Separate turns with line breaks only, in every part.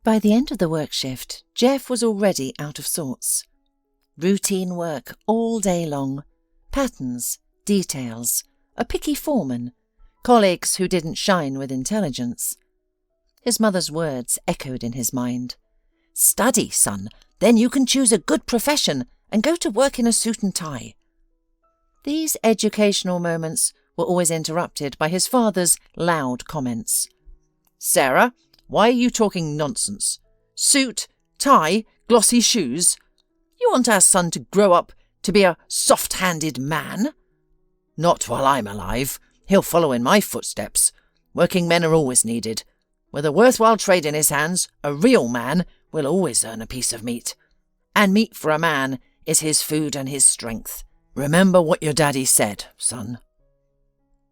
By the end of the work shift, Jeff was already out of sorts. Routine work all day long, patterns, details, a picky foreman, colleagues who didn't shine with intelligence. His mother's words echoed in his mind. "Study, son, then you can choose a good profession and go to work in a suit and tie." These educational moments were always interrupted by his father's loud comments. "Sarah, why are you talking nonsense? Suit, tie, glossy shoes? You want our son to grow up to be a soft-handed man? Not while I'm alive. He'll follow in my footsteps. Working men are always needed. With a worthwhile trade in his hands, a real man will always earn a piece of meat. And meat for a man is his food and his strength. Remember what your daddy said, son."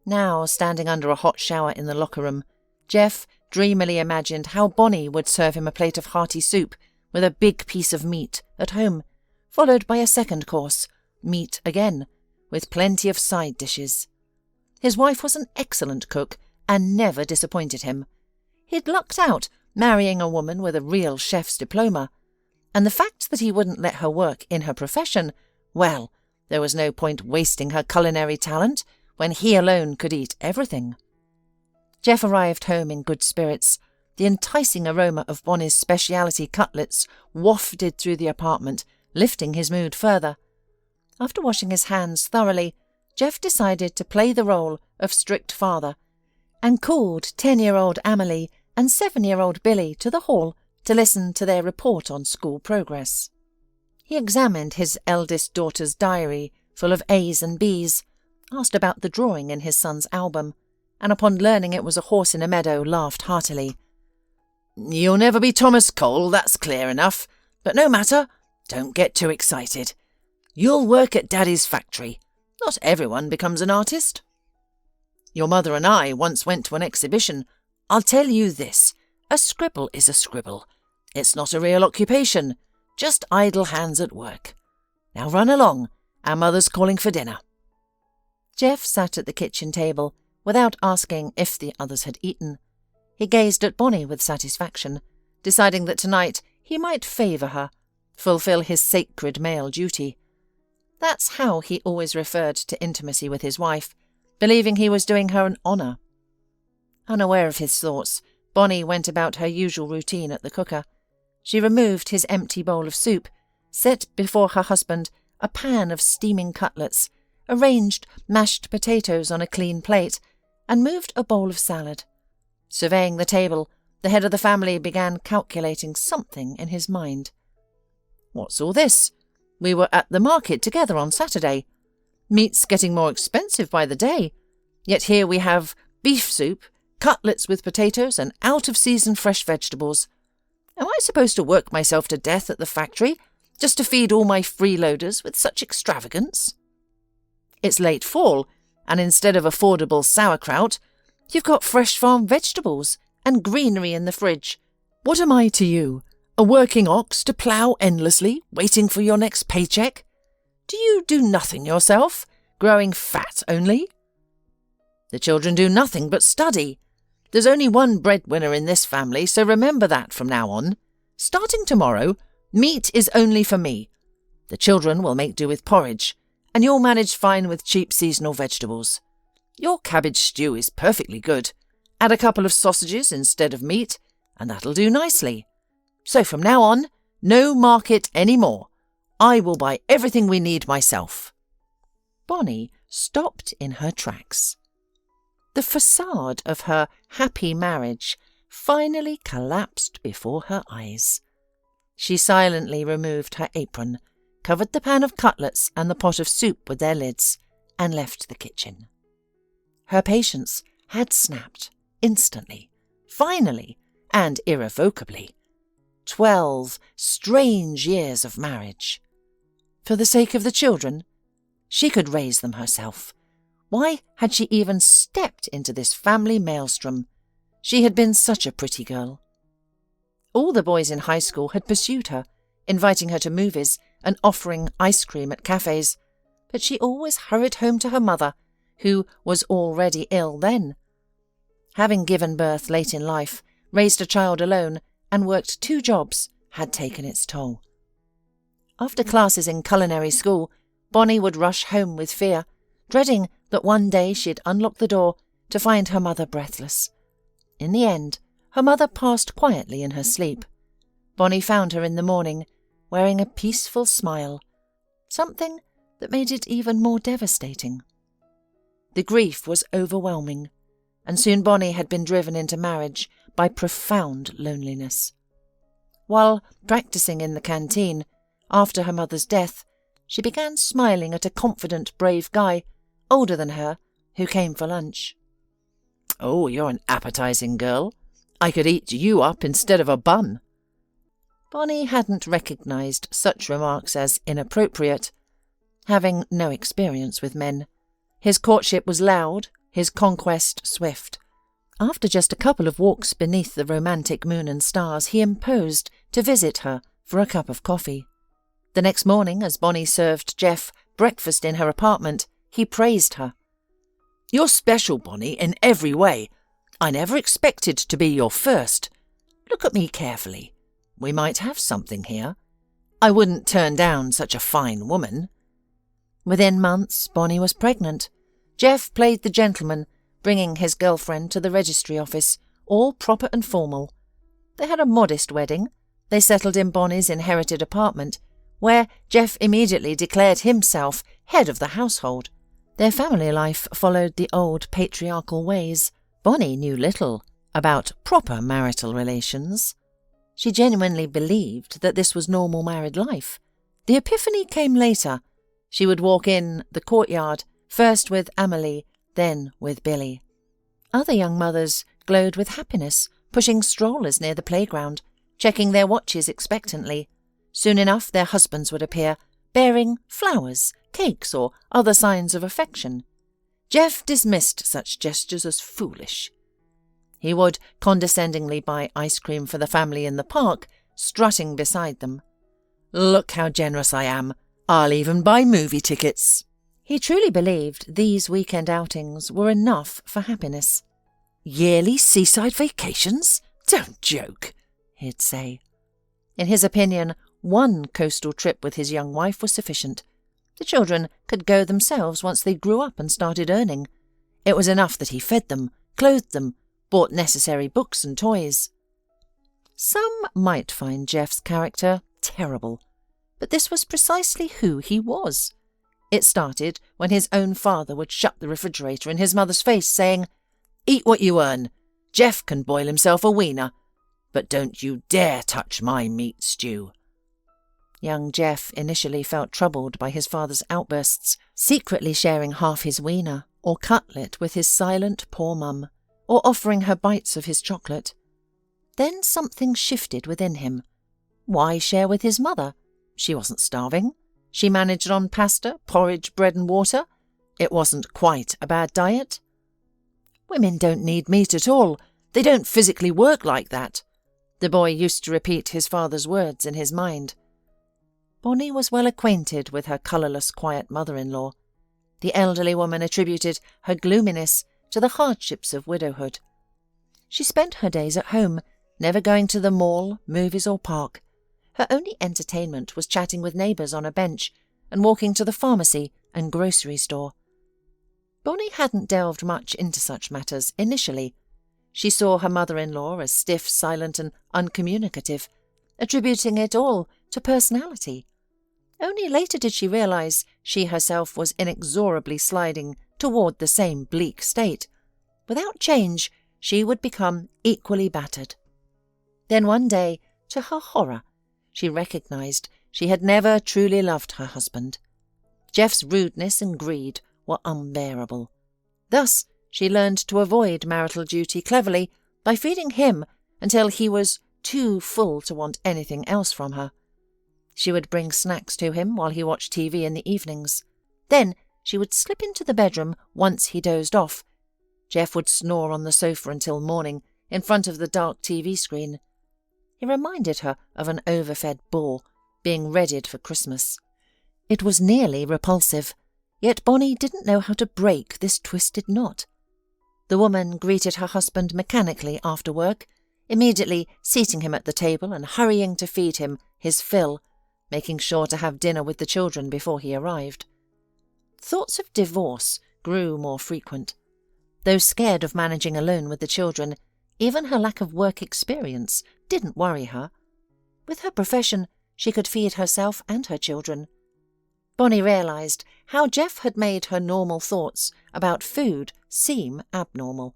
Now, standing under a hot shower in the locker room, Jeff dreamily imagined how Bonnie would serve him a plate of hearty soup with a big piece of meat at home, followed by a second course, meat again, with plenty of side dishes. His wife was an excellent cook and never disappointed him. He'd lucked out marrying a woman with a real chef's diploma, and the fact that he wouldn't let her work in her profession, well, there was no point wasting her culinary talent when he alone could eat everything. Jeff arrived home in good spirits. The enticing aroma of Bonnie's speciality cutlets wafted through the apartment, lifting his mood further. After washing his hands thoroughly, Jeff decided to play the role of strict father and called 10-year-old Amelie and 7-year-old Billy to the hall to listen to their report on school progress. He examined his eldest daughter's diary, full of A's and B's, asked about the drawing in his son's album, and upon learning it was a horse in a meadow, laughed heartily. "You'll never be Thomas Cole, that's clear enough, but no matter, don't get too excited. You'll work at Daddy's factory. Not everyone becomes an artist. Your mother and I once went to an exhibition. I'll tell you this, a scribble is a scribble. It's not a real occupation, just idle hands at work. Now run along, our mother's calling for dinner." Jeff sat at the kitchen table, without asking if the others had eaten. He gazed at Bonnie with satisfaction, deciding that tonight he might favour her, fulfil his sacred male duty. That's how he always referred to intimacy with his wife, believing he was doing her an honour. Unaware of his thoughts, Bonnie went about her usual routine at the cooker. She removed his empty bowl of soup, set before her husband a pan of steaming cutlets, arranged mashed potatoes on a clean plate, and moved a bowl of salad. Surveying the table, the head of the family began calculating something in his mind. "What's all this? We were at the market together on Saturday. Meat's getting more expensive by the day, yet here we have beef soup, cutlets with potatoes, and out-of-season fresh vegetables. Am I supposed to work myself to death at the factory just to feed all my freeloaders with such extravagance? It's late fall, and instead of affordable sauerkraut, you've got fresh farm vegetables and greenery in the fridge. What am I to you, a working ox to plough endlessly, waiting for your next paycheck? Do you do nothing yourself, growing fat only? The children do nothing but study. There's only one breadwinner in this family, so remember that from now on. Starting tomorrow, meat is only for me. The children will make do with porridge, and you'll manage fine with cheap seasonal vegetables. Your cabbage stew is perfectly good. Add a couple of sausages instead of meat, and that'll do nicely. So from now on, no market any more. I will buy everything we need myself." Bonnie stopped in her tracks. The facade of her happy marriage finally collapsed before her eyes. She silently removed her apron, covered the pan of cutlets and the pot of soup with their lids, and left the kitchen. Her patience had snapped instantly, finally, and irrevocably. 12 strange years of marriage. For the sake of the children, she could raise them herself. Why had she even stepped into this family maelstrom? She had been such a pretty girl. All the boys in high school had pursued her, inviting her to movies and offering ice cream at cafes, but she always hurried home to her mother, who was already ill then. Having given birth late in life, raised a child alone, and worked 2 jobs had taken its toll. After classes in culinary school, Bonnie would rush home with fear, dreading that one day she'd unlock the door to find her mother breathless. In the end, her mother passed quietly in her sleep. Bonnie found her in the morning, wearing a peaceful smile, something that made it even more devastating. The grief was overwhelming, and soon Bonnie had been driven into marriage by profound loneliness. While practicing in the canteen, after her mother's death, she began smiling at a confident, brave guy, older than her, who came for lunch. "Oh, you're an appetizing girl. I could eat you up instead of a bun." Bonnie hadn't recognised such remarks as inappropriate, having no experience with men. His courtship was loud, his conquest swift. After just a couple of walks beneath the romantic moon and stars, he imposed to visit her for a cup of coffee. The next morning, as Bonnie served Jeff breakfast in her apartment, he praised her. "You're special, Bonnie, in every way. I never expected to be your first. Look at me carefully. We might have something here. I wouldn't turn down such a fine woman." Within months, Bonnie was pregnant. Jeff played the gentleman, bringing his girlfriend to the registry office, all proper and formal. They had a modest wedding. They settled in Bonnie's inherited apartment, where Jeff immediately declared himself head of the household. Their family life followed the old patriarchal ways. Bonnie knew little about proper marital relations. She genuinely believed that this was normal married life. The epiphany came later. She would walk in the courtyard, first with Amelie, then with Billy. Other young mothers glowed with happiness, pushing strollers near the playground, checking their watches expectantly. Soon enough their husbands would appear, bearing flowers, cakes, or other signs of affection. Jeff dismissed such gestures as foolish. He would condescendingly buy ice cream for the family in the park, strutting beside them. "Look how generous I am. I'll even buy movie tickets." He truly believed these weekend outings were enough for happiness. "Yearly seaside vacations? Don't joke," he'd say. In his opinion, one coastal trip with his young wife was sufficient. The children could go themselves once they grew up and started earning. It was enough that he fed them, clothed them, bought necessary books and toys. Some might find Jeff's character terrible, but this was precisely who he was. It started when his own father would shut the refrigerator in his mother's face, saying, "Eat what you earn. Jeff can boil himself a wiener, but don't you dare touch my meat stew." Young Jeff initially felt troubled by his father's outbursts, secretly sharing half his wiener or cutlet with his silent poor mum, or offering her bites of his chocolate. Then something shifted within him. Why share with his mother? She wasn't starving. She managed on pasta, porridge, bread and water. It wasn't quite a bad diet. "Women don't need meat at all. They don't physically work like that." The boy used to repeat his father's words in his mind. Bonnie was well acquainted with her colourless, quiet mother-in-law. The elderly woman attributed her gloominess to the hardships of widowhood. She spent her days at home, never going to the mall, movies or park. Her only entertainment was chatting with neighbours on a bench and walking to the pharmacy and grocery store. Bonnie hadn't delved much into such matters initially. She saw her mother-in-law as stiff, silent and uncommunicative, attributing it all to personality. Only later did she realise she herself was inexorably sliding toward the same bleak state. Without change, she would become equally battered. Then one day, to her horror, she recognised she had never truly loved her husband. Jeff's rudeness and greed were unbearable. Thus, she learned to avoid marital duty cleverly by feeding him until he was too full to want anything else from her. She would bring snacks to him while he watched TV in the evenings. Then she would slip into the bedroom once he dozed off. Jeff would snore on the sofa until morning in front of the dark TV screen. He reminded her of an overfed bull being readied for Christmas. It was nearly repulsive, yet Bonnie didn't know how to break this twisted knot. The woman greeted her husband mechanically after work, immediately seating him at the table and hurrying to feed him his fill, making sure to have dinner with the children before he arrived. Thoughts of divorce grew more frequent. Though scared of managing alone with the children, even her lack of work experience didn't worry her. With her profession, she could feed herself and her children. Bonnie realised how Jeff had made her normal thoughts about food seem abnormal.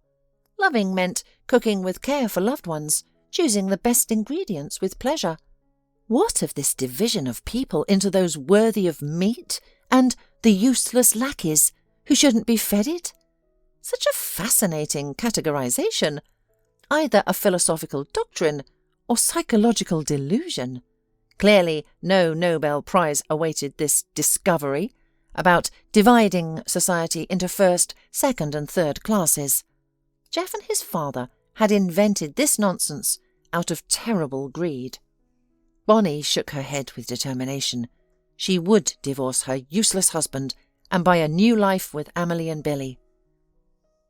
Loving meant cooking with care for loved ones, choosing the best ingredients with pleasure. What of this division of people into those worthy of meat and the useless lackeys who shouldn't be fed it? Such a fascinating categorization, either a philosophical doctrine or psychological delusion. Clearly no Nobel Prize awaited this discovery about dividing society into first, second and third classes. Jeff and his father had invented this nonsense out of terrible greed. Bonnie shook her head with determination. She would divorce her useless husband and buy a new life with Amelie and Billy.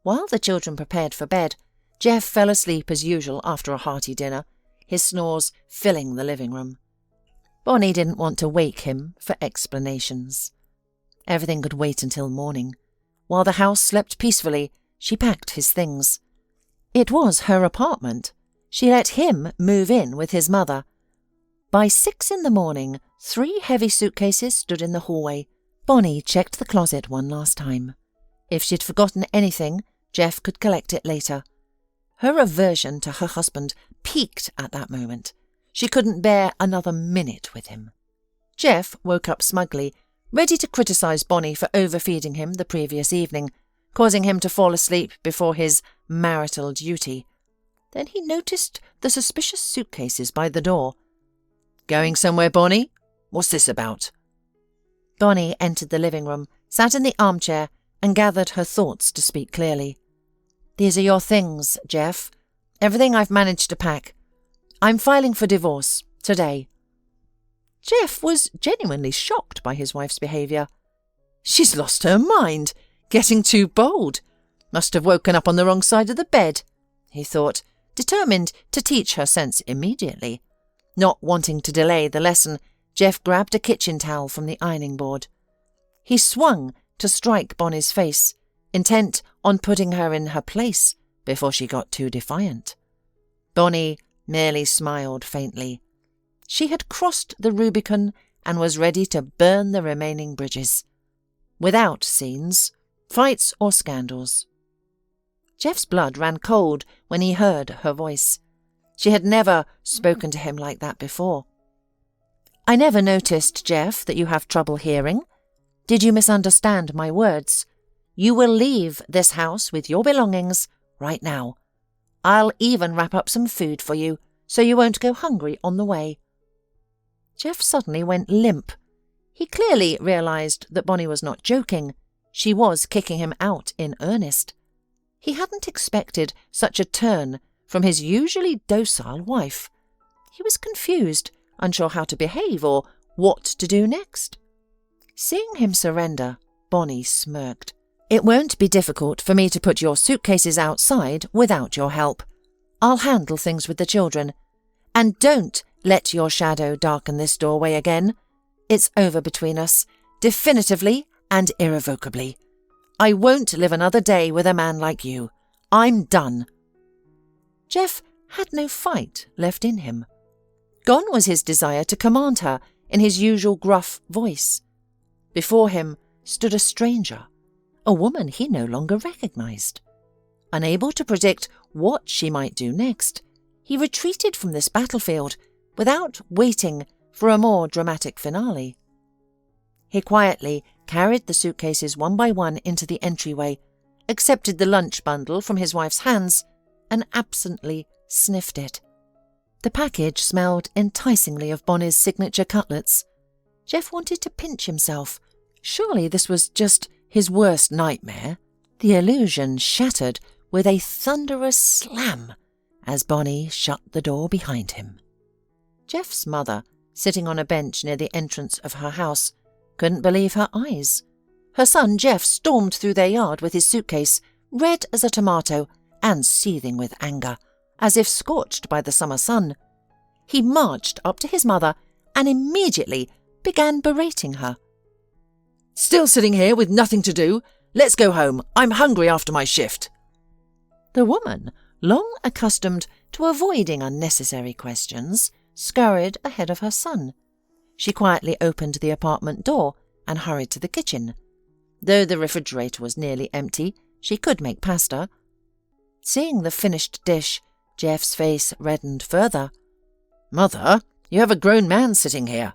While the children prepared for bed, Jeff fell asleep as usual after a hearty dinner, his snores filling the living room. Bonnie didn't want to wake him for explanations. Everything could wait until morning. While the house slept peacefully, she packed his things. It was her apartment. She let him move in with his mother. By 6 a.m, 3 heavy suitcases stood in the hallway. Bonnie checked the closet one last time. If she'd forgotten anything, Jeff could collect it later. Her aversion to her husband peaked at that moment. She couldn't bear another minute with him. Jeff woke up smugly, ready to criticise Bonnie for overfeeding him the previous evening, causing him to fall asleep before his marital duty. Then he noticed the suspicious suitcases by the door. "Going somewhere, Bonnie? What's this about?" Bonnie entered the living room, sat in the armchair, and gathered her thoughts to speak clearly. "These are your things, Jeff. Everything I've managed to pack. I'm filing for divorce, today." Jeff was genuinely shocked by his wife's behaviour. She's lost her mind, getting too bold. Must have woken up on the wrong side of the bed, he thought, determined to teach her sense immediately. Not wanting to delay the lesson, Jeff grabbed a kitchen towel from the ironing board. He swung to strike Bonnie's face, intent on putting her in her place before she got too defiant. Bonnie merely smiled faintly. She had crossed the Rubicon and was ready to burn the remaining bridges. Without scenes, fights or scandals. Jeff's blood ran cold when he heard her voice. She had never spoken to him like that before. "I never noticed, Jeff, that you have trouble hearing. Did you misunderstand my words? You will leave this house with your belongings right now. I'll even wrap up some food for you, so you won't go hungry on the way." Jeff suddenly went limp. He clearly realised that Bonnie was not joking. She was kicking him out in earnest. He hadn't expected such a turn from his usually docile wife. He was confused, unsure how to behave or what to do next. Seeing him surrender, Bonnie smirked. "It won't be difficult for me to put your suitcases outside without your help. I'll handle things with the children. And don't let your shadow darken this doorway again. It's over between us, definitively and irrevocably. I won't live another day with a man like you. I'm done." Jeff had no fight left in him. Gone was his desire to command her in his usual gruff voice. Before him stood a stranger, a woman he no longer recognised. Unable to predict what she might do next, he retreated from this battlefield without waiting for a more dramatic finale. He quietly carried the suitcases one by one into the entryway, accepted the lunch bundle from his wife's hands, and absently sniffed it. The package smelled enticingly of Bonnie's signature cutlets. Jeff wanted to pinch himself. Surely this was just his worst nightmare. The illusion shattered with a thunderous slam as Bonnie shut the door behind him. Jeff's mother, sitting on a bench near the entrance of her house, couldn't believe her eyes. Her son Jeff stormed through their yard with his suitcase, red as a tomato and seething with anger. as if scorched by the summer sun. He marched up to his mother and immediately began berating her.
"Still sitting here with nothing to do? Let's go home. I'm hungry after my shift."
The woman, long accustomed to avoiding unnecessary questions, scurried ahead of her son. She quietly opened the apartment door and hurried to the kitchen. Though the refrigerator was nearly empty, she could make pasta. Seeing the finished dish, Jeff's face reddened further.
"Mother, you have a grown man sitting here."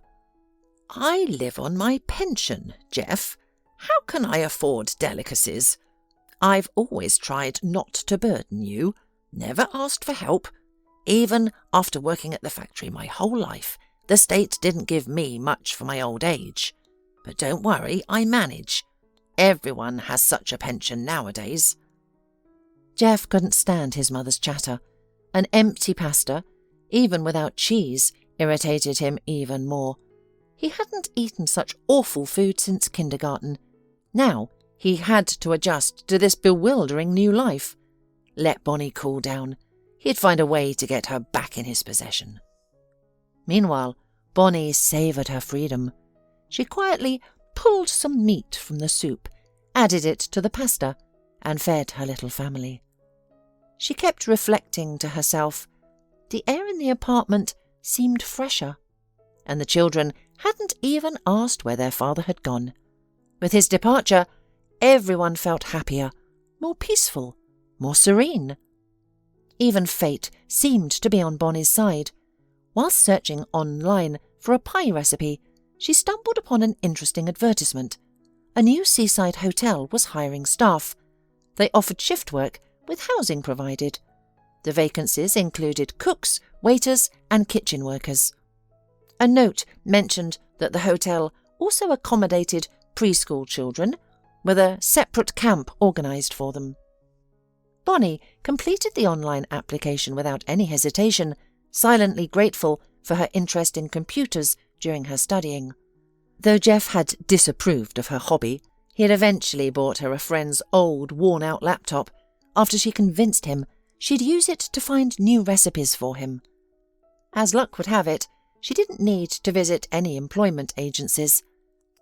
"I live on my pension, Jeff. How can I afford delicacies? I've always tried not to burden you, never asked for help. Even after working at the factory my whole life, the state didn't give me much for my old age. But don't worry, I manage. Everyone has such a pension nowadays."
Jeff couldn't stand his mother's chatter. An empty pasta, even without cheese, irritated him even more. He hadn't eaten such awful food since kindergarten. Now he had to adjust to this bewildering new life. Let Bonnie cool down. He'd find a way to get her back in his possession. Meanwhile, Bonnie savoured her freedom. She quietly pulled some meat from the soup, added it to the pasta, and fed her little family. She kept reflecting to herself. The air in the apartment seemed fresher, and the children hadn't even asked where their father had gone. With his departure, everyone felt happier, more peaceful, more serene. Even fate seemed to be on Bonnie's side. Whilst searching online for a pie recipe, she stumbled upon an interesting advertisement. A new seaside hotel was hiring staff. They offered shift work with housing provided. The vacancies included cooks, waiters, and kitchen workers. A note mentioned that the hotel also accommodated preschool children, with a separate camp organised for them. Bonnie completed the online application without any hesitation, silently grateful for her interest in computers during her studying. Though Jeff had disapproved of her hobby, he had eventually bought her a friend's old, worn-out laptop after she convinced him she'd use it to find new recipes for him. As luck would have it, she didn't need to visit any employment agencies.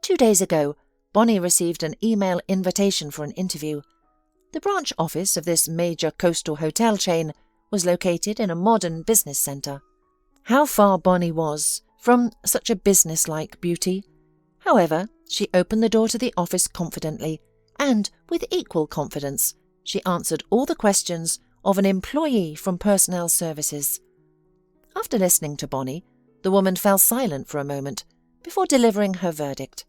2 days ago, Bonnie received an email invitation for an interview. The branch office of this major coastal hotel chain was located in a modern business centre. How far Bonnie was from such a business-like beauty. However, she opened the door to the office confidently, and with equal confidence, she answered all the questions of an employee from personnel services. After listening to Bonnie, the woman fell silent for a moment before delivering her verdict.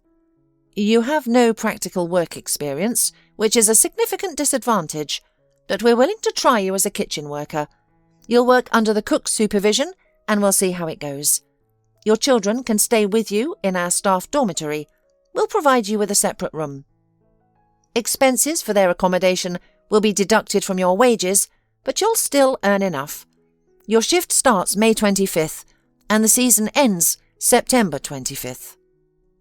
"You have no practical work experience, which is a significant disadvantage, but we're willing to try you as a kitchen worker. You'll work under the cook's supervision, and we'll see how it goes. Your children can stay with you in our staff dormitory. We'll provide you with a separate room. Expenses for their accommodation will be deducted from your wages, but you'll still earn enough. Your shift starts May 25th, and the season ends September 25th.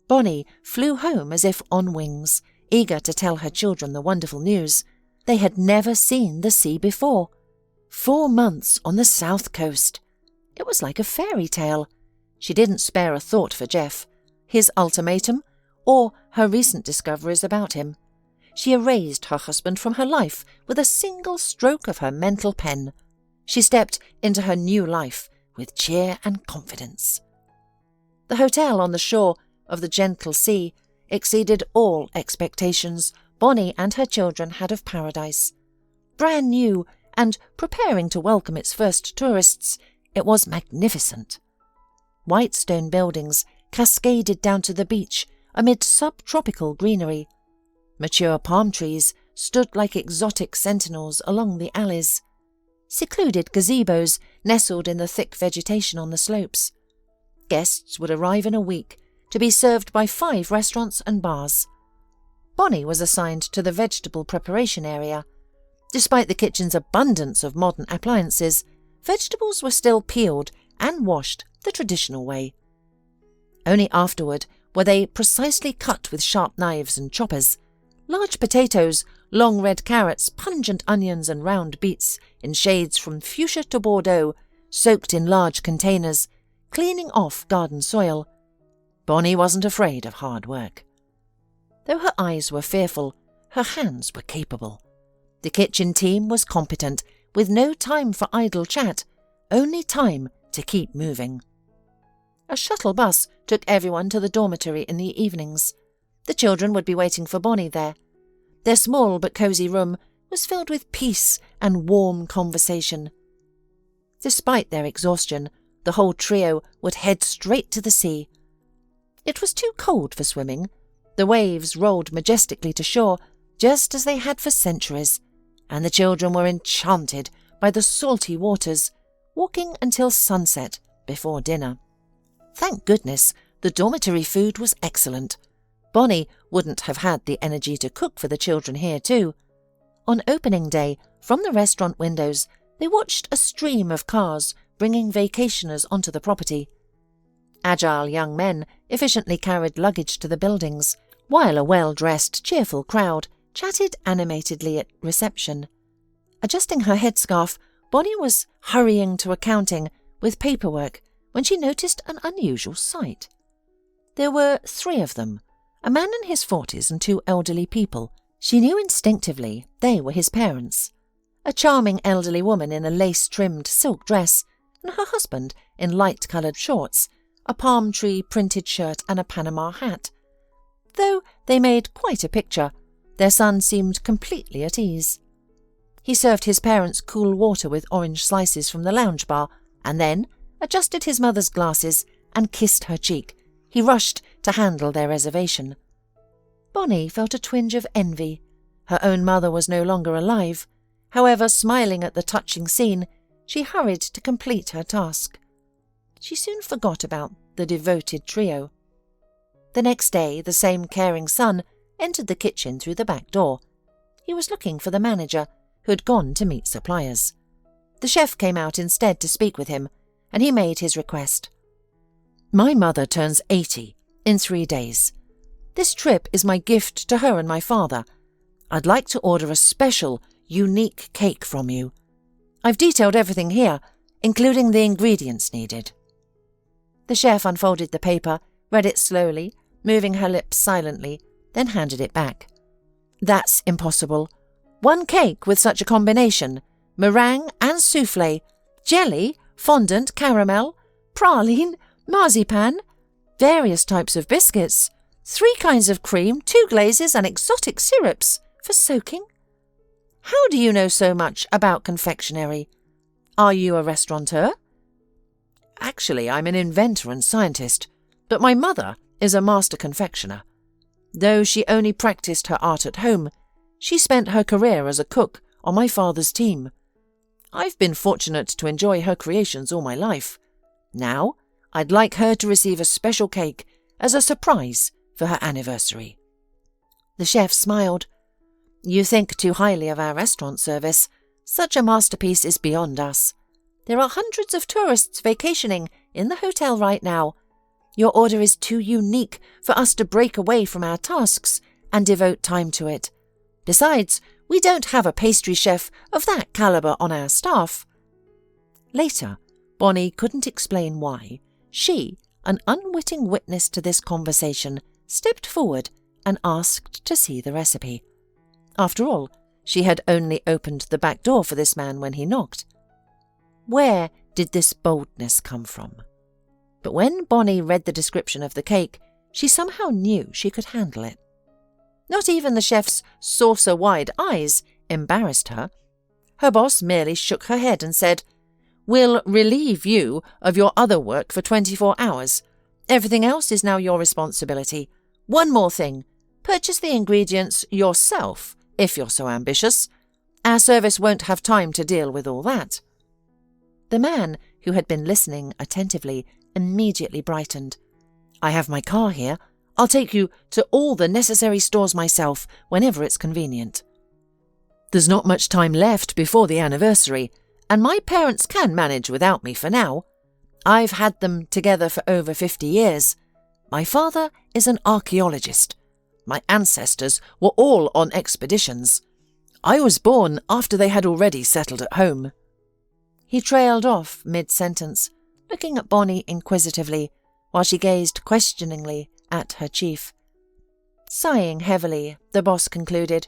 Bonnie flew home as if on wings, eager to tell her children the wonderful news. They had never seen the sea before. 4 months on the south coast. It was like a fairy tale. She didn't spare a thought for Jeff, his ultimatum, or her recent discoveries about him. She erased her husband from her life with a single stroke of her mental pen. She stepped into her new life with cheer and confidence. The hotel on the shore of the gentle sea exceeded all expectations Bonnie and her children had of paradise. Brand new and preparing to welcome its first tourists, it was magnificent. White stone buildings cascaded down to the beach amid subtropical greenery. Mature palm trees stood like exotic sentinels along the alleys. Secluded gazebos nestled in the thick vegetation on the slopes. Guests would arrive in a week to be served by 5 restaurants and bars. Bonnie was assigned to the vegetable preparation area. Despite the kitchen's abundance of modern appliances, vegetables were still peeled and washed the traditional way. Only afterward were they precisely cut with sharp knives and choppers. Large potatoes, long red carrots, pungent onions and round beets in shades from fuchsia to Bordeaux, soaked in large containers, cleaning off garden soil. Bonnie wasn't afraid of hard work. Though her eyes were fearful, her hands were capable. The kitchen team was competent, with no time for idle chat, only time to keep moving. A shuttle bus took everyone to the dormitory in the evenings. The children would be waiting for Bonnie there. Their small but cosy room was filled with peace and warm conversation. Despite their exhaustion, the whole trio would head straight to the sea. It was too cold for swimming. The waves rolled majestically to shore, just as they had for centuries, and the children were enchanted by the salty waters, walking until sunset before dinner. Thank goodness, the dormitory food was excellent. Bonnie wouldn't have had the energy to cook for the children here too. On opening day, from the restaurant windows, they watched a stream of cars bringing vacationers onto the property. Agile young men efficiently carried luggage to the buildings, while a well-dressed, cheerful crowd chatted animatedly at reception. Adjusting her headscarf, Bonnie was hurrying to accounting with paperwork when she noticed an unusual sight. There were 3 of them, a man in his 40s and 2 elderly people. She knew instinctively they were his parents. A charming elderly woman in a lace-trimmed silk dress, and her husband in light-coloured shorts, a palm tree printed shirt and a Panama hat. Though they made quite a picture, their son seemed completely at ease. He served his parents cool water with orange slices from the lounge bar, and then adjusted his mother's glasses and kissed her cheek. He rushed to handle their reservation. Bonnie felt a twinge of envy. Her own mother was no longer alive. However, smiling at the touching scene, she hurried to complete her task. She soon forgot about the devoted trio. The next day, the same caring son entered the kitchen through the back door. He was looking for the manager, who had gone to meet suppliers. The chef came out instead to speak with him, and he made his request. "My mother turns 80 in 3 days. This trip is my gift to her and my father. I'd like to order a special, unique cake from you. I've detailed everything here, including the ingredients needed." The chef unfolded the paper, read it slowly, moving her lips silently, then handed it back. "That's impossible. 1 cake with such a combination, meringue and soufflé, jelly, fondant, caramel, praline, marzipan, various types of biscuits, 3 kinds of cream, 2 glazes and exotic syrups for soaking. How do you know so much about confectionery? Are you a restaurateur?" "Actually, I'm an inventor and scientist, but my mother is a master confectioner. Though she only practiced her art at home, she spent her career as a cook on my father's team. I've been fortunate to enjoy her creations all my life. Now, I'd like her to receive a special cake as a surprise for her anniversary." The chef smiled. "You think too highly of our restaurant service. Such a masterpiece is beyond us. There are hundreds of tourists vacationing in the hotel right now. Your order is too unique for us to break away from our tasks and devote time to it. Besides, we don't have a pastry chef of that calibre on our staff." Later, Bonnie couldn't explain why. She, an unwitting witness to this conversation, stepped forward and asked to see the recipe. After all, she had only opened the back door for this man when he knocked. Where did this boldness come from? But when Bonnie read the description of the cake, she somehow knew she could handle it. Not even the chef's saucer-wide eyes embarrassed her. Her boss merely shook her head and said, "We'll relieve you of your other work for 24 hours. Everything else is now your responsibility. One more thing. Purchase the ingredients yourself, if you're so ambitious. Our service won't have time to deal with all that." The man, who had been listening attentively, immediately brightened. "I have my car here. I'll take you to all the necessary stores myself whenever it's convenient. There's not much time left before the anniversary, and my parents can manage without me for now. I've had them together for over 50 years. My father is an archaeologist. My ancestors were all on expeditions.
I was born after they had already settled at home."
He trailed off mid-sentence, looking at Bonnie inquisitively, while she gazed questioningly at her chief. Sighing heavily, the boss concluded,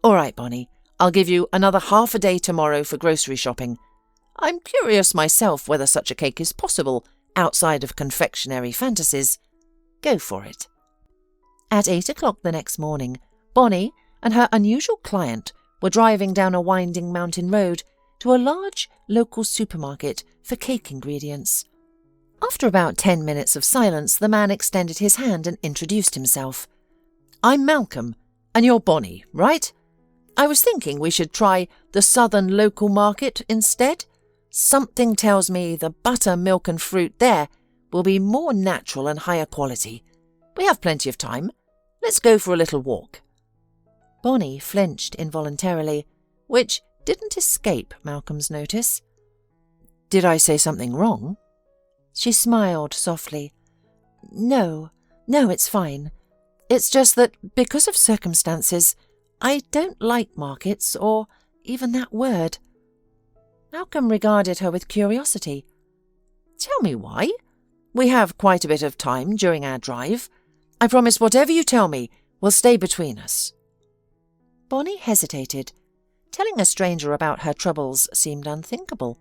"All right, Bonnie, I'll give you another half a day tomorrow for grocery shopping. I'm curious myself whether such a cake is possible outside of confectionery fantasies. Go for it."
At 8 o'clock the next morning, Bonnie and her unusual client were driving down a winding mountain road to a large local supermarket for cake ingredients. After about 10 minutes of silence, the man extended his hand and introduced himself.
"I'm Malcolm, and you're Bonnie, right? I was thinking we should try the southern local market instead. Something tells me the butter, milk and fruit there will be more natural and higher quality. We have plenty of time. Let's go for a little walk."
Bonnie flinched involuntarily, which didn't escape Malcolm's notice.
"Did I say something wrong?"
She smiled softly. No, it's fine. It's just that, because of circumstances, I don't like markets, or even that word." Malcolm regarded her with curiosity.
"Tell me why. We have quite a bit of time during our drive. I promise whatever you tell me will stay between us."
Bonnie hesitated. Telling a stranger about her troubles seemed unthinkable,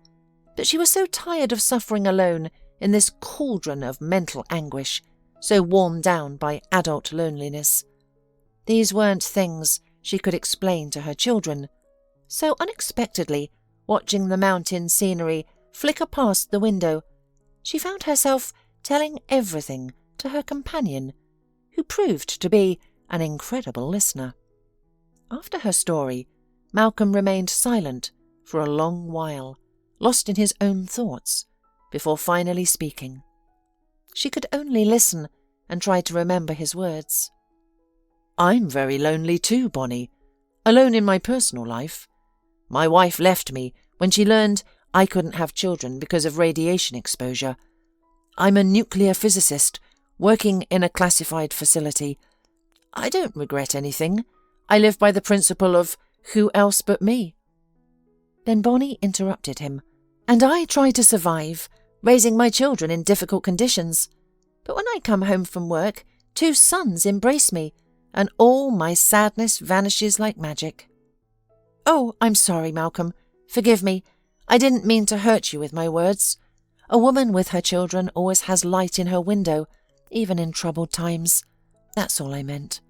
but she was so tired of suffering alone in this cauldron of mental anguish, so worn down by adult loneliness. These weren't things she could explain to her children. So unexpectedly, watching the mountain scenery flicker past the window, she found herself telling everything to her companion, who proved to be an incredible listener. After her story, Malcolm remained silent for a long while, lost in his own thoughts, before finally speaking. She could only listen and try to remember his words.
"I'm very lonely too, Bonnie. Alone in my personal life. My wife left me when she learned I couldn't have children because of radiation exposure. I'm a nuclear physicist working in a classified facility. I don't regret anything. I live by the principle of who else but me."
Then Bonnie interrupted him. "And I try to survive, raising my children in difficult conditions. But when I come home from work, 2 sons embrace me, and all my sadness vanishes like magic." "Oh, I'm sorry, Malcolm. Forgive me. I didn't mean to hurt you with my words. A woman with her children always has light in her window, even in troubled times. That's all I meant."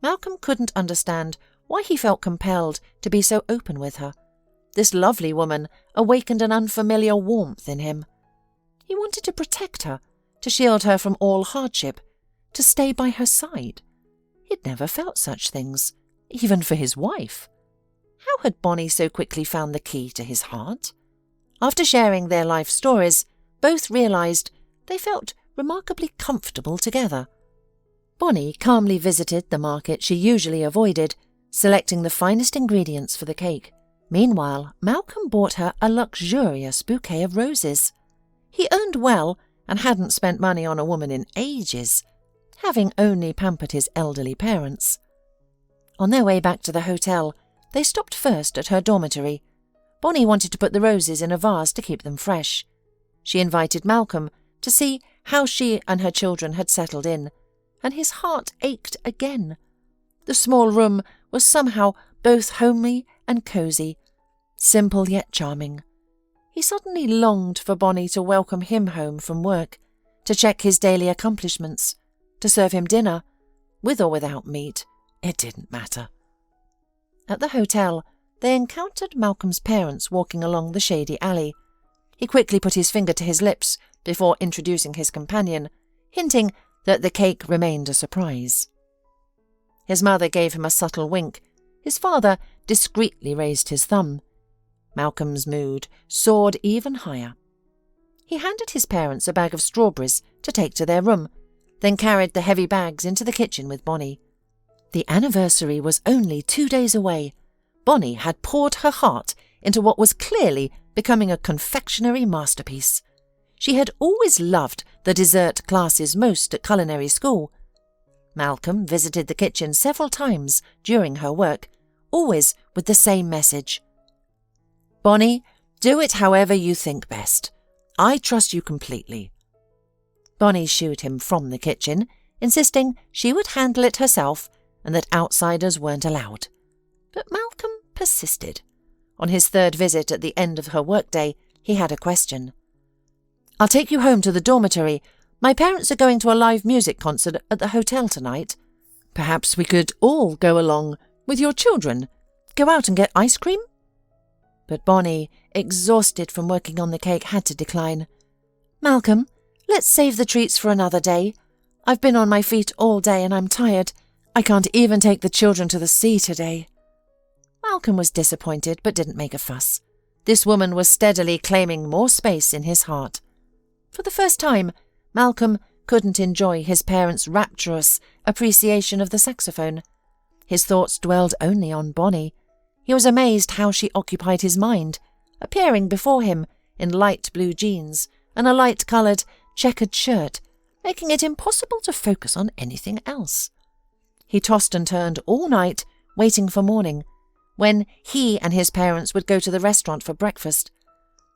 Malcolm couldn't understand why he felt compelled to be so open with her. This lovely woman awakened an unfamiliar warmth in him. He wanted to protect her, to shield her from all hardship, to stay by her side. He'd never felt such things, even for his wife. How had Bonnie so quickly found the key to his heart? After sharing their life stories, both realized they felt remarkably comfortable together. Bonnie calmly visited the market she usually avoided, selecting the finest ingredients for the cake. Meanwhile, Malcolm bought her a luxurious bouquet of roses. He earned well and hadn't spent money on a woman in ages, having only pampered his elderly parents. On their way back to the hotel, they stopped first at her dormitory. Bonnie wanted to put the roses in a vase to keep them fresh. She invited Malcolm to see how she and her children had settled in, and his heart ached again. The small room was somehow both homely and cosy, simple yet charming. He suddenly longed for Bonnie to welcome him home from work, to check his daily accomplishments, to serve him dinner, with or without meat. It didn't matter. At the hotel, they encountered Malcolm's parents walking along the shady alley. He quickly put his finger to his lips before introducing his companion, hinting that the cake remained a surprise. His mother gave him a subtle wink. His father discreetly raised his thumb. Malcolm's mood soared even higher. He handed his parents a bag of strawberries to take to their room, then carried the heavy bags into the kitchen with Bonnie. The anniversary was only 2 days away. Bonnie had poured her heart into what was clearly becoming a confectionery masterpiece. She had always loved the dessert classes most at culinary school. Malcolm visited the kitchen several times during her work,
always with the same message. "Bonnie, do it however you think best. I trust you completely." Bonnie shooed him from the kitchen, insisting she would handle it herself and that outsiders weren't allowed. But Malcolm persisted. On his third visit at the end of her workday, he had a question. "I'll take you home to the dormitory. My parents are going to a live music concert at the hotel tonight. Perhaps we could all go along with your children. Go out and get ice cream?" But Bonnie, exhausted from working on the cake, had to decline. "Malcolm, let's save the treats for another day. I've been on my feet all day and I'm tired. I can't even take the children to the sea today." Malcolm was disappointed but didn't make a fuss. This woman was steadily claiming more space in his heart. For the first time, Malcolm couldn't enjoy his parents' rapturous appreciation of the saxophone. His thoughts dwelled only on Bonnie. He was amazed how she occupied his mind, appearing before him in light blue jeans and a light-coloured checkered shirt, making it impossible to focus on anything else. He tossed and turned all night, waiting for morning, when he and his parents would go to the restaurant for breakfast.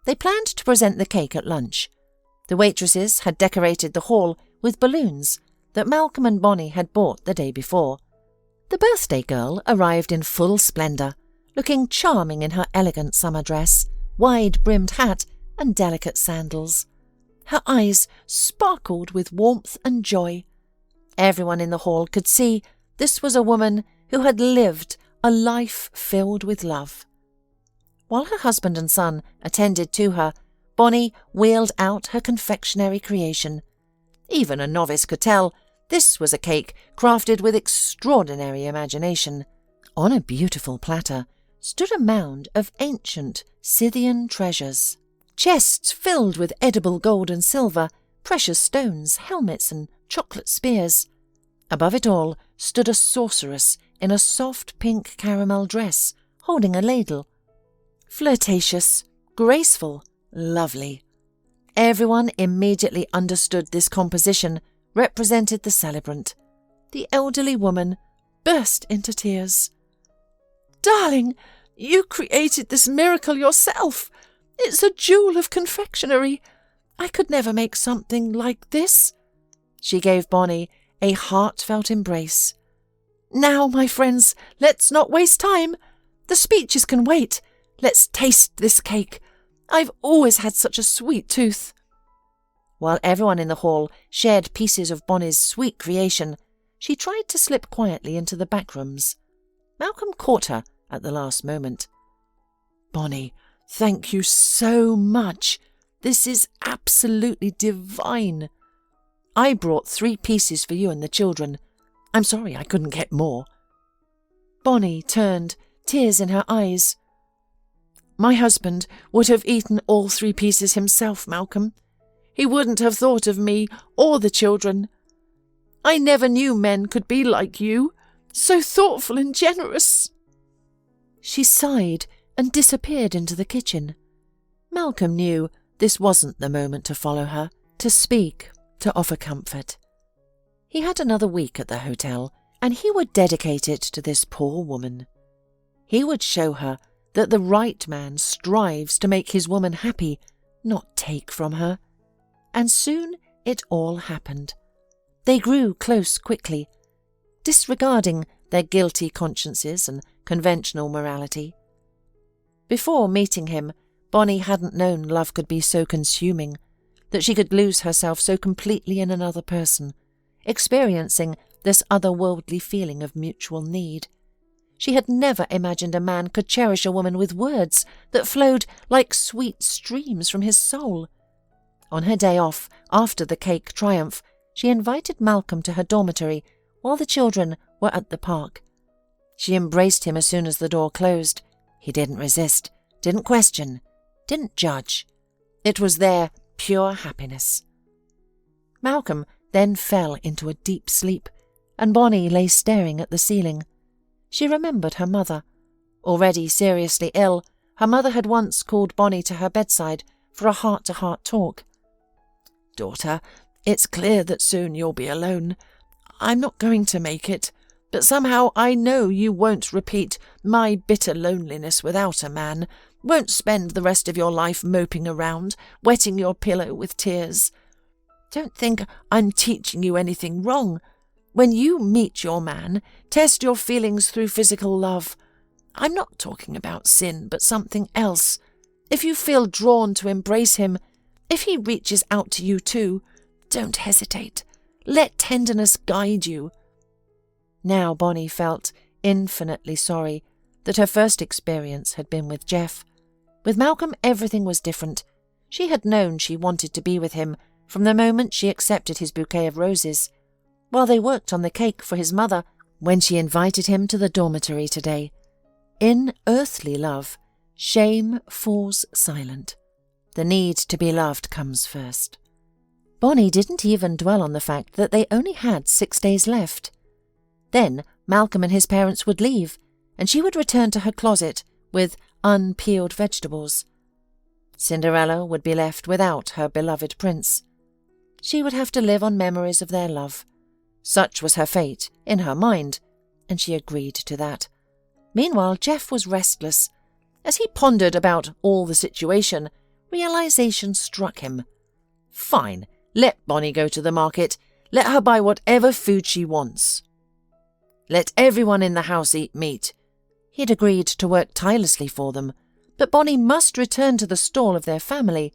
They planned to present the cake at lunch. The waitresses had decorated the hall with balloons that Malcolm and Bonnie had bought the day before. The birthday girl arrived in full splendour, looking charming in her elegant summer dress, wide-brimmed hat and delicate sandals. Her eyes sparkled with warmth and joy. Everyone in the hall could see this was a woman who had lived a life filled with love. While her husband and son attended to her, Bonnie wheeled out her confectionery creation. Even a novice could tell this was a cake crafted with extraordinary imagination. On a beautiful platter stood a mound of ancient Scythian treasures. Chests filled with edible gold and silver, precious stones, helmets and chocolate spears. Above it all stood a sorceress in a soft pink caramel dress, holding a ladle. Flirtatious, graceful, lovely. Everyone immediately understood this composition represented the celebrant. The elderly woman burst into tears. "Darling, you created this miracle yourself. It's a jewel of confectionery. I could never make something like this." She gave Bonnie a heartfelt embrace. "Now, my friends, let's not waste time. The speeches can wait. Let's taste this cake. I've always had such a sweet tooth." While everyone in the hall shared pieces of Bonnie's sweet creation, she tried to slip quietly into the back rooms. Malcolm caught her at the last moment. "Bonnie, thank you so much. This is absolutely divine. I brought 3 pieces for you and the children. I'm sorry I couldn't get more." Bonnie turned, tears in her eyes. "My husband would have eaten all 3 pieces himself, Malcolm. He wouldn't have thought of me or the children. I never knew men could be like you, so thoughtful and generous." She sighed and disappeared into the kitchen. Malcolm knew this wasn't the moment to follow her, to speak, to offer comfort. He had another week at the hotel, and he would dedicate it to this poor woman. He would show her that the right man strives to make his woman happy, not take from her. And soon it all happened. They grew close quickly, disregarding their guilty consciences and conventional morality. Before meeting him, Bonnie hadn't known love could be so consuming, that she could lose herself so completely in another person, experiencing this otherworldly feeling of mutual need. She had never imagined a man could cherish a woman with words that flowed like sweet streams from his soul. On her day off, after the cake triumph, she invited Malcolm to her dormitory while the children were at the park. She embraced him as soon as the door closed. He didn't resist, didn't question, didn't judge. It was their pure happiness. Malcolm then fell into a deep sleep, and Bonnie lay staring at the ceiling. She remembered her mother. Already seriously ill, her mother had once called Bonnie to her bedside for a heart-to-heart talk. "Daughter, it's clear that soon you'll be alone. I'm not going to make it. But somehow I know you won't repeat my bitter loneliness without a man, won't spend the rest of your life moping around, wetting your pillow with tears. Don't think I'm teaching you anything wrong. When you meet your man, test your feelings through physical love. I'm not talking about sin, but something else. If you feel drawn to embrace him, if he reaches out to you too, don't hesitate. Let tenderness guide you. Now Bonnie felt infinitely sorry that her first experience had been with Jeff. With Malcolm, everything was different. She had known she wanted to be with him from the moment she accepted his bouquet of roses, while they worked on the cake for his mother when she invited him to the dormitory today. In earthly love, shame falls silent. The need to be loved comes first. Bonnie didn't even dwell on the fact that they only had 6 days left. Then Malcolm and his parents would leave, and she would return to her closet with unpeeled vegetables. Cinderella would be left without her beloved prince. She would have to live on memories of their love. Such was her fate, in her mind, and she agreed to that. Meanwhile, Jeff was restless. As he pondered about all the situation, realization struck him. Fine, let Bonnie go to the market. Let her buy whatever food she wants. Let everyone in the house eat meat. He had agreed to work tirelessly for them, but Bonnie must return to the stall of their family.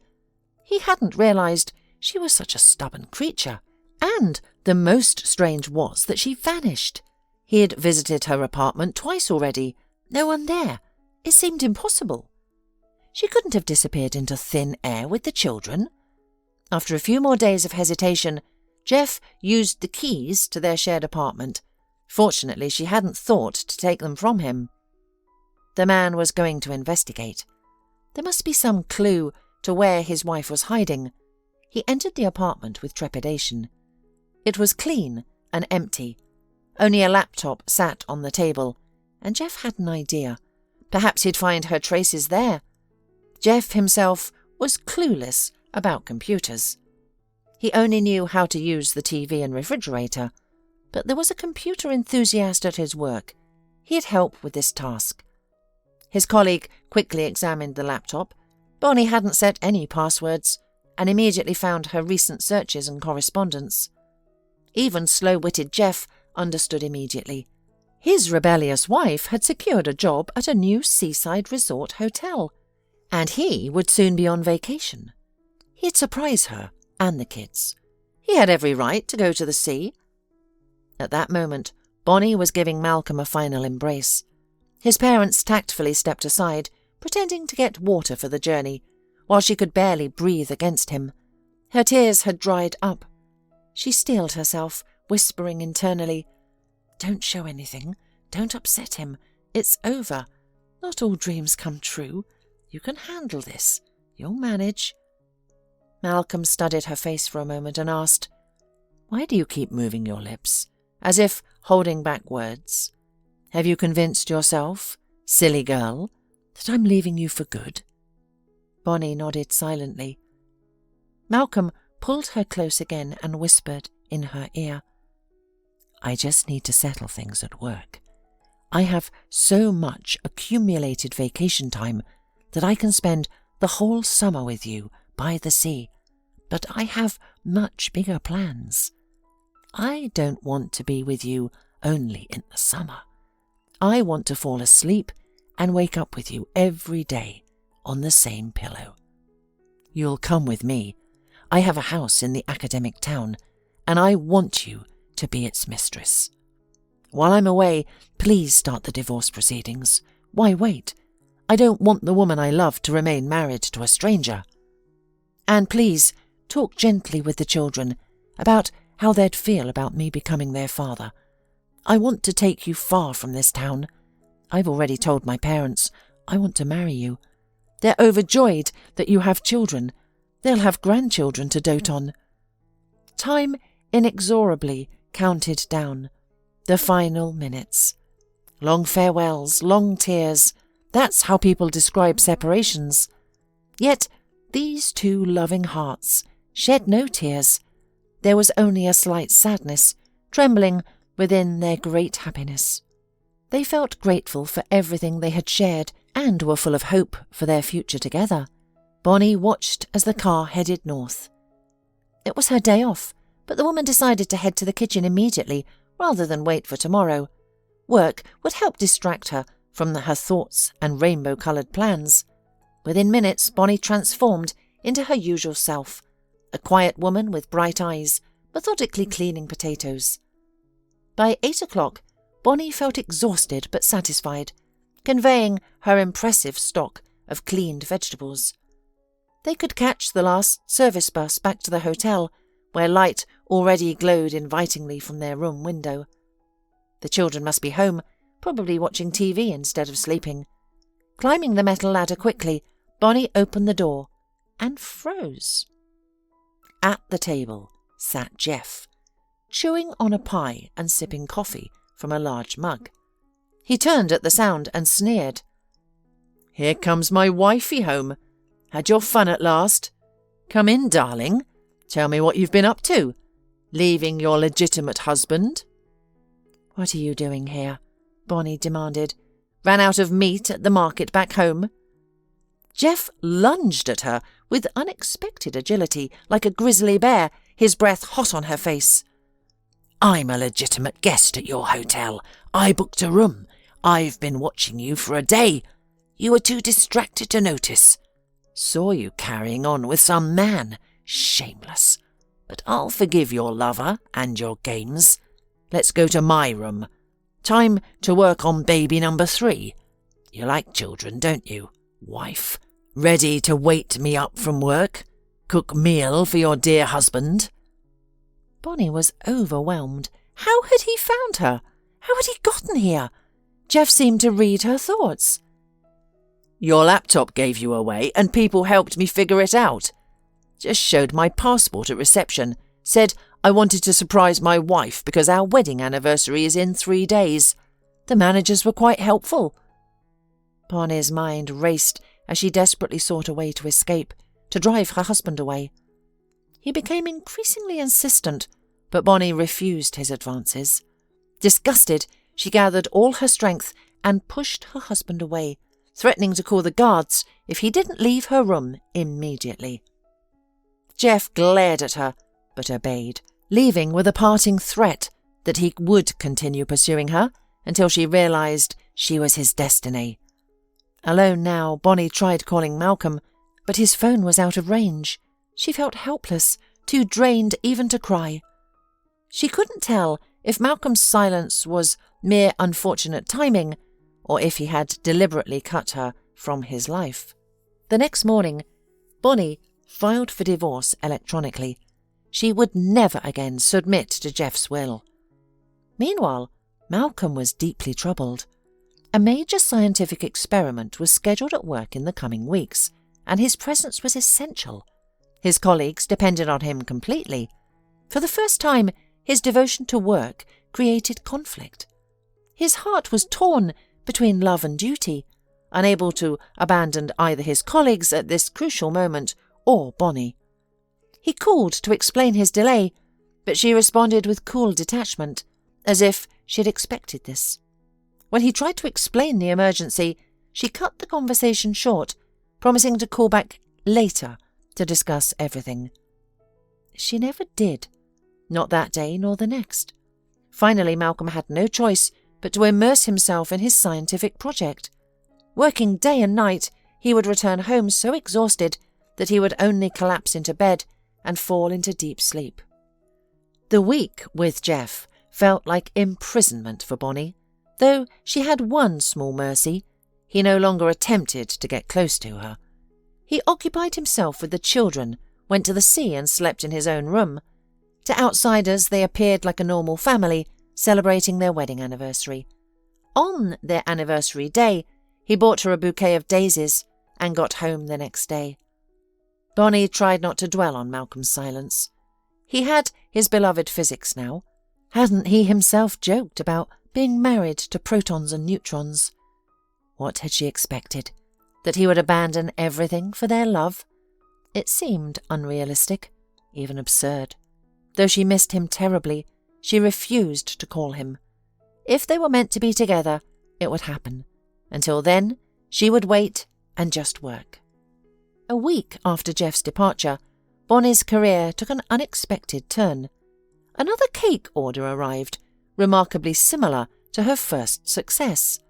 He hadn't realized she was such a stubborn creature, and the most strange was that she vanished. He had visited her apartment twice already. No one there. It seemed impossible. She couldn't have disappeared into thin air with the children. After a few more days of hesitation, Jeff used the keys to their shared apartment. Fortunately, she hadn't thought to take them from him. The man was going to investigate. There must be some clue to where his wife was hiding. He entered the apartment with trepidation. It was clean and empty. Only a laptop sat on the table, and Jeff had an idea. Perhaps he'd find her traces there. Jeff himself was clueless about computers. He only knew how to use the TV and refrigerator, but there was a computer enthusiast at his work. He'd help with this task. His colleague quickly examined the laptop. Bonnie hadn't set any passwords, and immediately found her recent searches and correspondence. Even slow-witted Jeff understood immediately. His rebellious wife had secured a job at a new seaside resort hotel, and he would soon be on vacation. He'd surprise her and the kids. He had every right to go to the sea. At that moment, Bonnie was giving Malcolm a final embrace. His parents tactfully stepped aside, pretending to get water for the journey, while she could barely breathe against him. Her tears had dried up. She steeled herself, whispering internally, "Don't show anything. Don't upset him. It's over. Not all dreams come true. You can handle this. You'll manage." Malcolm studied her face for a moment and asked, "Why do you keep moving your lips, as if holding back words? Have you convinced yourself, silly girl, that I'm leaving you for good?" Bonnie nodded silently. Malcolm pulled her close again and whispered in her ear, "I just need to settle things at work. I have so much accumulated vacation time that I can spend the whole summer with you by the sea, but I have much bigger plans. I don't want to be with you only in the summer. I want to fall asleep and wake up with you every day on the same pillow. You'll come with me. I have a house in the academic town, and I want you to be its mistress. While I'm away, please start the divorce proceedings. Why wait? I don't want the woman I love to remain married to a stranger. And please, talk gently with the children about how they'd feel about me becoming their father. I want to take you far from this town. I've already told my parents I want to marry you. They're overjoyed that you have children. They'll have grandchildren to dote on." Time inexorably counted down. The final minutes. Long farewells, long tears. That's how people describe separations. Yet these two loving hearts shed no tears. There was only a slight sadness, trembling
within their great happiness. They felt grateful for everything they had shared and were full of hope for their future together. Bonnie watched as the car headed north. It was her day off, but the woman decided to head to the kitchen immediately rather than wait for tomorrow. Work would help distract her from her thoughts and rainbow-coloured plans. Within minutes, Bonnie transformed into her usual self, a quiet woman with bright eyes, methodically cleaning potatoes. By 8 o'clock, Bonnie felt exhausted but satisfied, conveying her impressive stock of cleaned vegetables. They could catch the last service bus back to the hotel, where light already glowed invitingly from their room window. The children must be home, probably watching TV instead of sleeping. Climbing the metal ladder quickly, Bonnie opened the door and froze. At the table sat Jeff, chewing on a pie and sipping coffee from a large mug. He turned at the sound and sneered. "Here comes my wifey home. Had your fun at last? Come in, darling. Tell me what you've been up to. Leaving your legitimate husband?" "What are you doing here?" Bonnie demanded. "Ran out of meat at the market back home." Jeff lunged at her with unexpected agility, like a grizzly bear, his breath hot on her face.
"I'm a legitimate guest at your hotel. I booked a room. I've been watching you for a day. You were too distracted to notice. Saw you carrying on with some man. Shameless. But I'll forgive your lover and your games. Let's go to my room. Time to work on baby number 3. You like children, don't you, wife? Ready to wait me up from work? Cook meal for your dear husband?"
Bonnie was overwhelmed. How had he found her? How had he gotten here? Jeff seemed to read her thoughts.
"Your laptop gave you away and people helped me figure it out. Just showed my passport at reception. Said I wanted to surprise my wife because our wedding anniversary is in 3 days. The managers were quite helpful."
Bonnie's mind raced as she desperately sought a way to escape, to drive her husband away. He became increasingly insistent, but Bonnie refused his advances. Disgusted, she gathered all her strength and pushed her husband away, threatening to call the guards if he didn't leave her room immediately. Jeff glared at her, but obeyed, leaving with a parting threat that he would continue pursuing her until she realized she was his destiny. Alone now, Bonnie tried calling Malcolm, but his phone was out of range. She felt helpless, too drained even to cry. She couldn't tell if Malcolm's silence was mere unfortunate timing or if he had deliberately cut her from his life. The next morning, Bonnie filed for divorce electronically. She would never again submit to Jeff's will. Meanwhile, Malcolm was deeply troubled. A major scientific experiment was scheduled at work in the coming weeks, and his presence was essential. His colleagues depended on him completely. For the first time, his devotion to work created conflict. His heart was torn between love and duty, unable to abandon either his colleagues at this crucial moment or Bonnie. He called to explain his delay, but she responded with cool detachment, as if she had expected this. When he tried to explain the emergency, she cut the conversation short, promising to call back later to discuss everything. She never did, not that day nor the next. Finally, Malcolm had no choice but to immerse himself in his scientific project. Working day and night, he would return home so exhausted that he would only collapse into bed and fall into deep sleep. The week with Jeff felt like imprisonment for Bonnie, though she had one small mercy. He no longer attempted to get close to her. He occupied himself with the children, went to the sea and slept in his own room. To outsiders, they appeared like a normal family, celebrating their wedding anniversary. On their anniversary day, he bought her a bouquet of daisies and got home the next day. Bonnie tried not to dwell on Malcolm's silence. He had his beloved physics now. Hadn't he himself joked about being married to protons and neutrons? What had she expected? That he would abandon everything for their love? It seemed unrealistic, even absurd. Though she missed him terribly, She refused to call him. If they were meant to be together, it would happen. Until then, she would wait and just work. A week after Jeff's departure, Bonnie's career took an unexpected turn. Another cake order arrived, remarkably similar to her first success.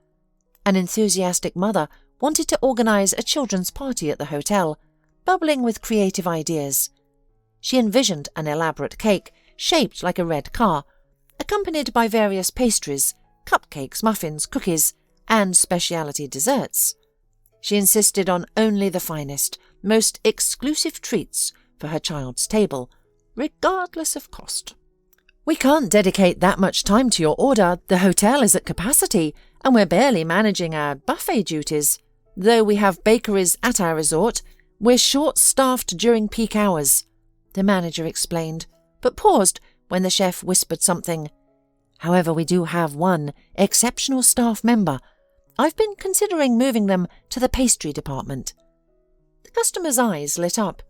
An enthusiastic mother wanted to organise a children's party at the hotel, bubbling with creative ideas. She envisioned an elaborate cake shaped like a red car, accompanied by various pastries, cupcakes, muffins, cookies, and specialty desserts. She insisted on only the finest, most exclusive treats for her child's table, regardless of cost. "We can't dedicate that much time to your order. The hotel is at capacity, and we're barely managing our buffet duties. Though we have bakeries at our resort, we're short-staffed during peak hours," the manager explained, but paused when the chef whispered something. "However, we do have one exceptional staff member. I've been considering moving them to the pastry department." The customer's eyes lit up.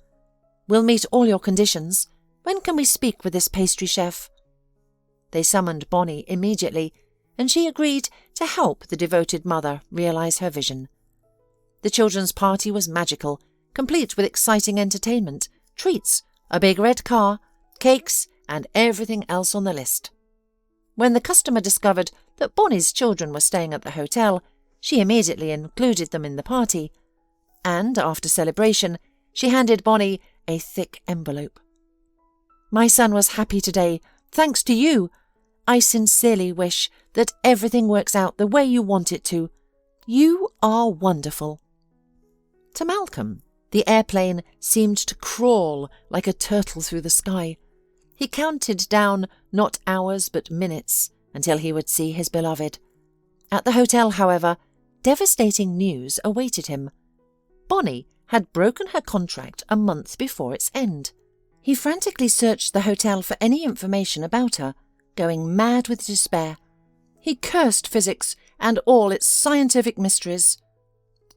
"We'll meet all your conditions. When can we speak with this pastry chef?" They summoned Bonnie immediately, and she agreed to help the devoted mother realise her vision. The children's party was magical, complete with exciting entertainment, treats, a big red car, cakes, and everything else on the list. When the customer discovered that Bonnie's children were staying at the hotel, she immediately included them in the party, and after celebration, she handed Bonnie a thick envelope. "My son was happy today, thanks to you. I sincerely wish that everything works out the way you want it to. You are wonderful." To Malcolm, the airplane seemed to crawl like a turtle through the sky. He counted down not hours but minutes until he would see his beloved. At the hotel, however, devastating news awaited him. Bonnie had broken her contract a month before its end. He frantically searched the hotel for any information about her, going mad with despair. He cursed physics and all its scientific mysteries.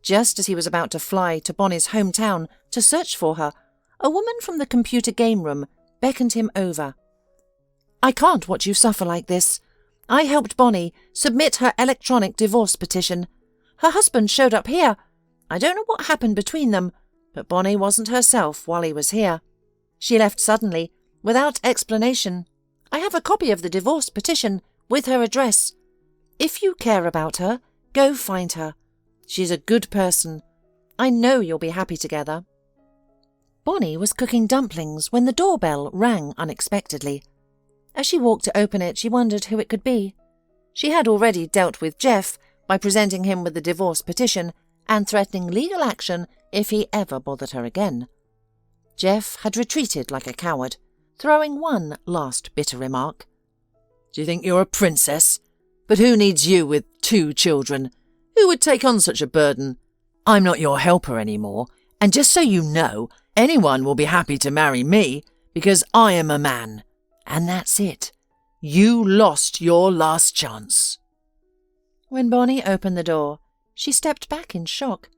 Just as he was about to fly to Bonnie's hometown to search for her, a woman from the computer game room beckoned him over. "I can't watch you suffer like this. I helped Bonnie submit her electronic divorce petition. Her husband showed up here. I don't know what happened between them, but Bonnie wasn't herself while he was here. She left suddenly, without explanation. I have a copy of the divorce petition with her address. If you care about her, go find her. She's a good person. I know you'll be happy together." Bonnie was cooking dumplings when the doorbell rang unexpectedly. As she walked to open it, she wondered who it could be. She had already dealt with Jeff by presenting him with the divorce petition and threatening legal action if he ever bothered her again. Jeff had retreated like a coward, throwing one last bitter remark. "Do you think you're a princess? But who needs you with 2 children? Who would take on such a burden? I'm not your helper anymore, and just so you know, anyone will be happy to marry me because I am a man. And that's it. You lost your last chance." When Bonnie opened the door, she stepped back in shock.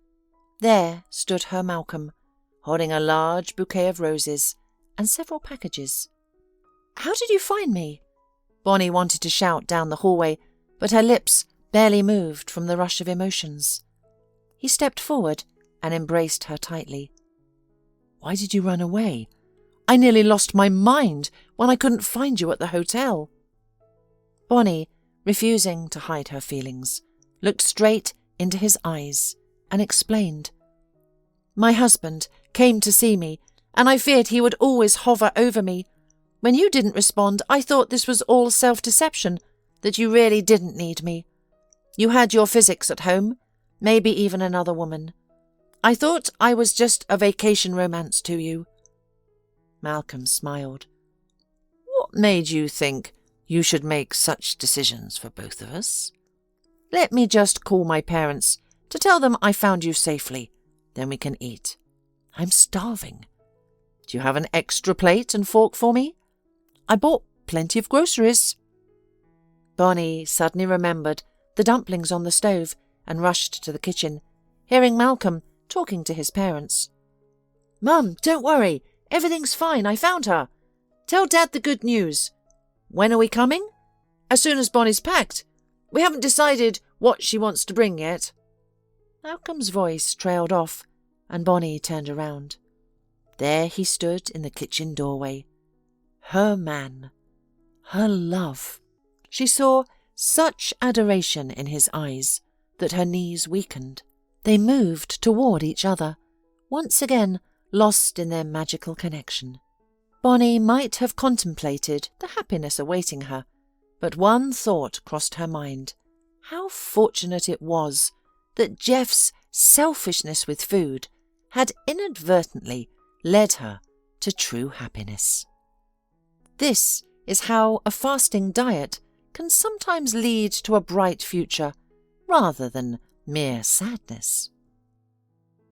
There stood her Malcolm, holding a large bouquet of roses and several packages. "How did you find me?" Bonnie wanted to shout down the hallway, but her lips barely moved from the rush of emotions. He stepped forward and embraced her tightly. "Why did you run away? I nearly lost my mind when I couldn't find you at the hotel." Bonnie, refusing to hide her feelings, looked straight into his eyes and explained. "My husband came to see me, and I feared he would always hover over me. When you didn't respond, I thought this was all self-deception, that you really didn't need me. You had your physics at home, maybe even another woman. I thought I was just a vacation romance to you." Malcolm smiled. "What made you think you should make such decisions for both of us? Let me just call my parents to tell them I found you safely. Then we can eat. I'm starving. Do you have an extra plate and fork for me? I bought plenty of groceries." Bonnie suddenly remembered the dumplings on the stove and rushed to the kitchen, hearing Malcolm talking to his parents. "Mum, don't worry. Everything's fine. I found her. Tell Dad the good news."
When are we coming? As soon as Bonnie's packed. We haven't decided what she wants to bring yet.
Malcolm's voice trailed off, and Bonnie turned around. There he stood in the kitchen doorway. Her man. Her love. She saw such adoration in his eyes that her knees weakened. They moved toward each other, once again lost in their magical connection. Bonnie might have contemplated the happiness awaiting her, but one thought crossed her mind. How fortunate it was that Jeff's selfishness with food had inadvertently led her to true happiness. This is how a fasting diet can sometimes lead to a bright future rather than mere sadness.